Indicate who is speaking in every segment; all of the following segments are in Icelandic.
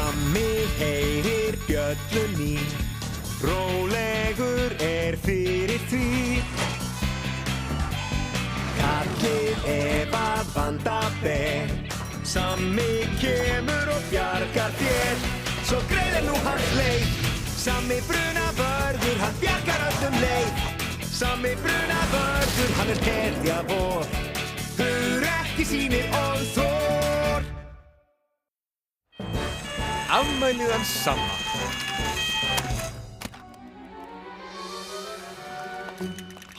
Speaker 1: Sammi heyrir bjöllum mín, rólegur fyrir því. Kallið ef að vanda ber, Sammi kemur og bjargar þér. Svo greiðir nú hans leið, Sammi brunavörður, hann bjargar öllum leið. Sammi brunavörður, hann hetja vor, hugrekki sýnir og þor. Afmælið hans Samma.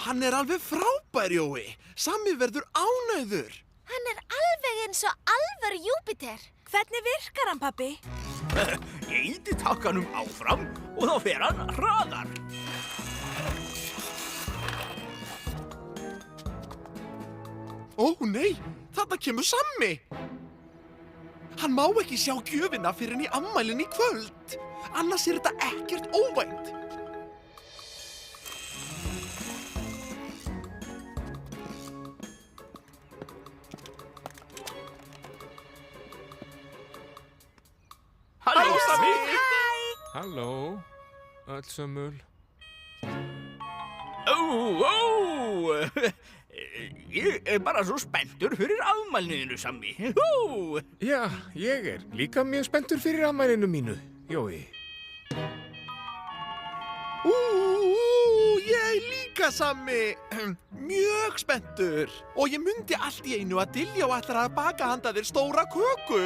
Speaker 2: Hann alveg frábær, Jói. Sammi verður ánægður.
Speaker 3: Hann alveg eins og alvöru Júpíter.
Speaker 4: Hvernig virkar hann, pabbi?
Speaker 5: Ég ýti takkanum áfram og þá fer hann hraðar.
Speaker 2: Ó nei, þarna kemur Sammi. Hann má ekki sjá gjöfina fyrir í afmælinu í kvöld. Annars þetta ekkert óvænt.
Speaker 5: Halló, Sammi!
Speaker 1: Halló, öll sömul.
Speaker 5: Ég bara svo spenntur fyrir afmælinu, Sammi.
Speaker 1: Já, ég líka mjög spenntur fyrir afmælinu mínu, Jói.
Speaker 2: Ég líka, Sammi. Mjög spenntur. Og ég mundi allt í einu að Diljá ætlar að baka handa þér stóra köku.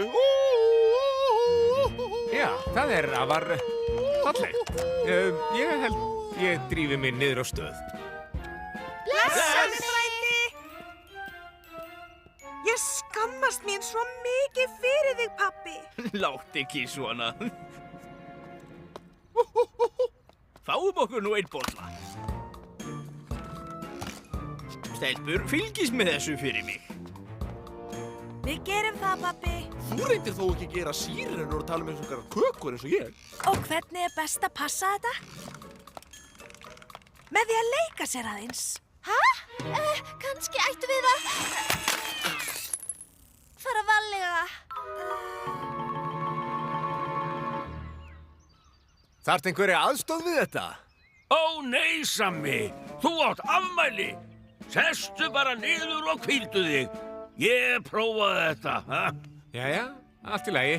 Speaker 1: Já, það afar fallegt. Ég held ég drífi mig niður á stöð.
Speaker 4: Blessaður, frændi! Ég skammast mín svo mikið fyrir þig, pabbi.
Speaker 5: Látt ekki svona. Fáum okkur nú einn bolla. Stelpur, fylgist með þessu fyrir mig.
Speaker 4: Við gerum það, pabbi.
Speaker 2: Þú reyndir þó ekki að gera sýrur og tala um eins og kökur eins og ég.
Speaker 4: Og hvernig best að passa þetta? Með því að leika sér aðeins.
Speaker 3: Hæ? Kannski ættum við að fara varlega.
Speaker 1: Þarft einhverja aðstoð við þetta?
Speaker 6: Ó nei, Sammi, þú átt afmæli. Sestu bara niður og hvíldu þig. Ég prófaði þetta, ha?
Speaker 1: Jæja, allt í lagi.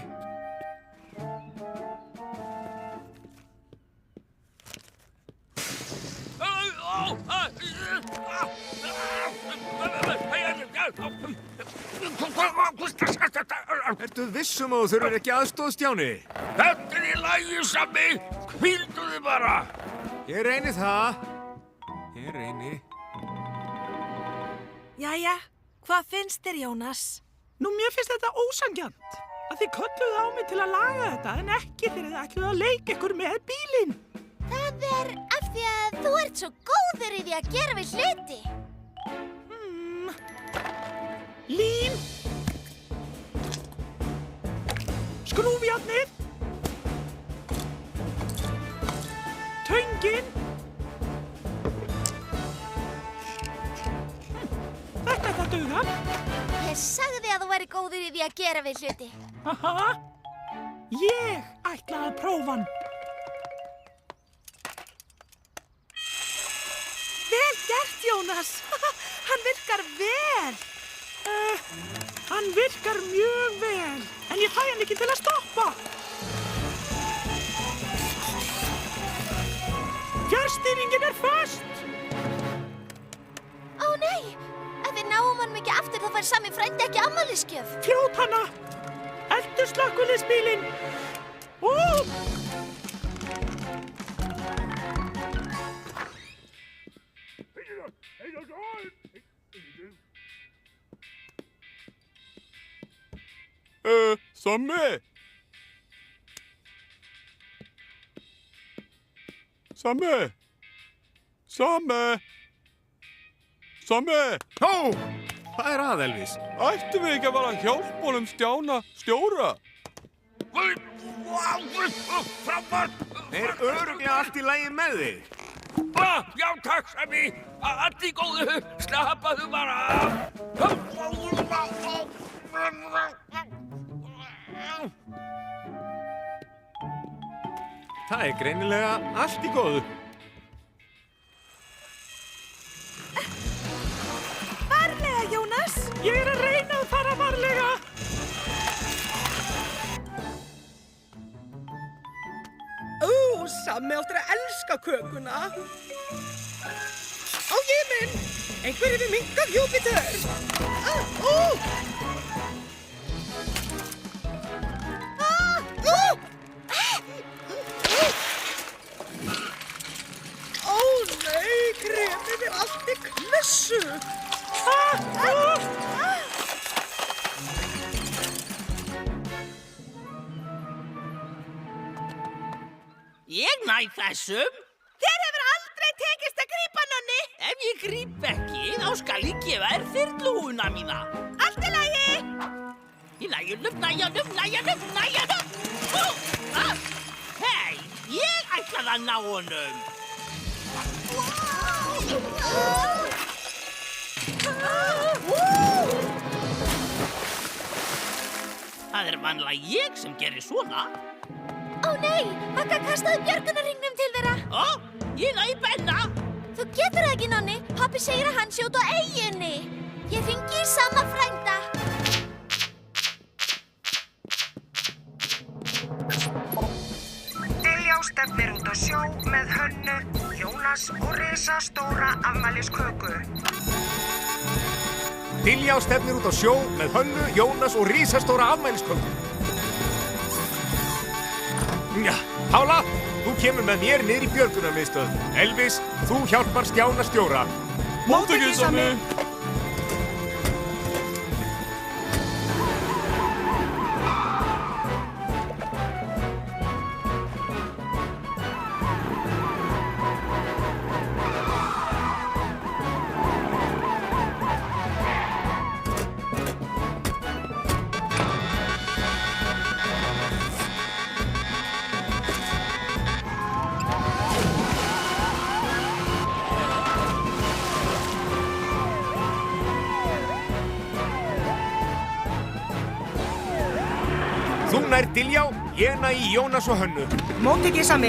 Speaker 1: Ertu vissum að þú þurfir ekki aðstoð, Stjáni?
Speaker 6: Þetta í lagi, Sammi. Hvíldu þig bara.
Speaker 1: Ég reyni það. Ég reyni.
Speaker 4: Jæja, hvað finnst þér, Jónas?
Speaker 7: Nú, mér finnst þetta ósanngjarnt. Að þið kölluðu á mig til að laga þetta en ekki þegar þið ætluðu að leika ykkur með bílinn.
Speaker 3: Það af því að þú ert svo góður í því að gera við hluti.
Speaker 7: Lím. Skrúfjárnið. Töngin. Þetta dugar.
Speaker 3: Ég sagði að þú væri góður í því að gera við hluti.
Speaker 7: Aha. Ég ætla að prófa hann.
Speaker 4: Vel gert, Jónas. Hann virkar vel.
Speaker 7: Hann virkar mjög vel, en ég fæ hann ekki til að stoppa. Fjárstýringin föst.
Speaker 3: Ó nei, ef við náum hann ekki aftur þá fær Sammi frændi ekki afmælisgjöf.
Speaker 7: Fljót hana. Eltu slökkviliðsbílinn.
Speaker 2: Sammi? Sammi? Sammi? Sammi?
Speaker 1: Ó, hvað að, Elvis?
Speaker 2: Ættum við ekki að fara að hjálpa honum Stjána stjóra?
Speaker 6: Frábært!
Speaker 1: Örugglega allt í lagi með þig.
Speaker 6: Já, takk, Sammi. Allt í góðu. Slappaðu bara af.
Speaker 8: Það greinilega allt í góðu.
Speaker 4: Varlega, Jónas.
Speaker 7: Ég að reyna að fara varlega.
Speaker 4: Sammi áttur að elska kökuna. Á himinn! Einhver hefur minkað Júpíter. Ó nei, kremið allt í klessu.
Speaker 5: Ég næ þessum.
Speaker 4: Þér hefur aldrei tekist að grípa, Nonni.
Speaker 5: Ef ég gríp ekki, þá skal ég gefa þér þyrluhúna mína.
Speaker 4: Allt í lagi.
Speaker 5: Í næjunum. Hei, ég ætlaði að ná honum. Það vanlega ég sem gerir svona.
Speaker 3: Ó nei, Magga kastaði björgunarhringnum til þeirra.
Speaker 5: Ó, ég næ Benna.
Speaker 3: Þú getur það ekki, Nonni. Pabbi segir að hann sjóti á eyjunni. Ég hringi í Samma frænda.
Speaker 9: Diljá stefnir út á sjó með Hönnu, Jónas og risastóra afmælisköku.
Speaker 8: Diljá stefnir út á sjó með Hönnu, Jónas og risastóra afmælisköku. Já, Pála, þú kemur með mér niður í björgunarmiðstöð. Elvis, þú hjálpar Stjána stjóra.
Speaker 7: Móttökið, Sammi.
Speaker 8: Þú nær Diljá, ég næ í Jónas og Hönnu.
Speaker 4: Móttökið, Sammi.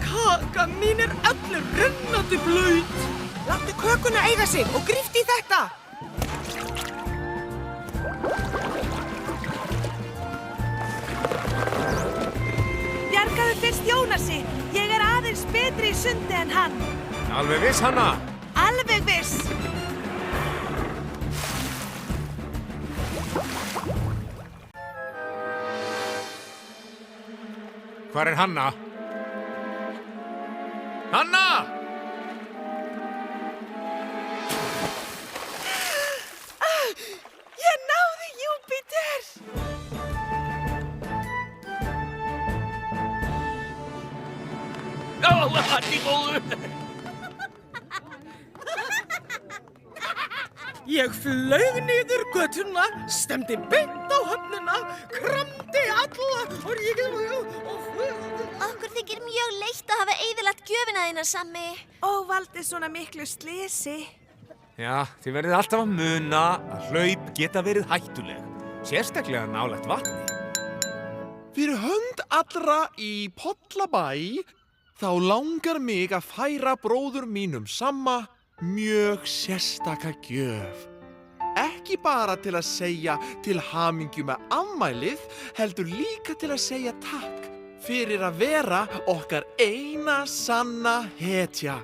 Speaker 4: Kaka mín allur rennandi blaut. Láttu kökuna eiga sig og gríptu í þetta. Bjargaðu fyrst Jónasi. Ég aðeins betri í sundi en hann.
Speaker 8: Alveg viss, Hanna?
Speaker 4: Alveg viss.
Speaker 8: Hvar Hanna? Hanna!
Speaker 4: Ég náði Júpíter!
Speaker 6: Já, hann í góðu.
Speaker 4: Ég flaug niður götuna, stemdi beint á höfnina, kramdi alla og ríkið
Speaker 3: Okkur þykir mjög leitt að hafa eyðilagt gjöfina þína, Sammi.
Speaker 4: og valdi svona miklu slysi.
Speaker 8: Já, þið verðið alltaf að muna að hlaup geta verið hættuleg. Sérstaklega nálægt vatni.
Speaker 2: Fyrir hönd allra í Pollabæ þá langar mig að færa bróður mínum Samma mjög sérstaka gjöf. Ekki bara til að segja til hamingju með afmælið, heldur líka til að segja takk fyrir að vera okkar eina sanna hetja.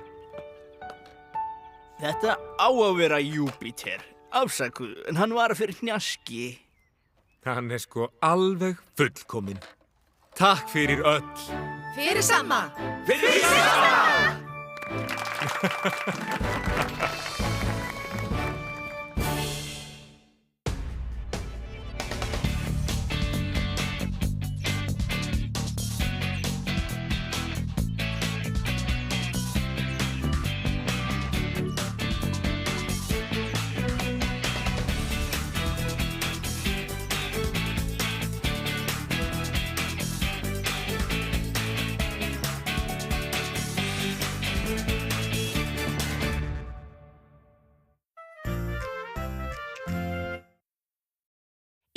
Speaker 5: Þetta á að vera Júpíter. Afsakið, en hann var fyrir hnjaski.
Speaker 8: Hann sko alveg fullkominn. Takk fyrir öll.
Speaker 4: Fyrir Samma!
Speaker 8: Fyrir Samma!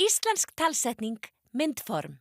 Speaker 10: Íslensk talsetning Myndform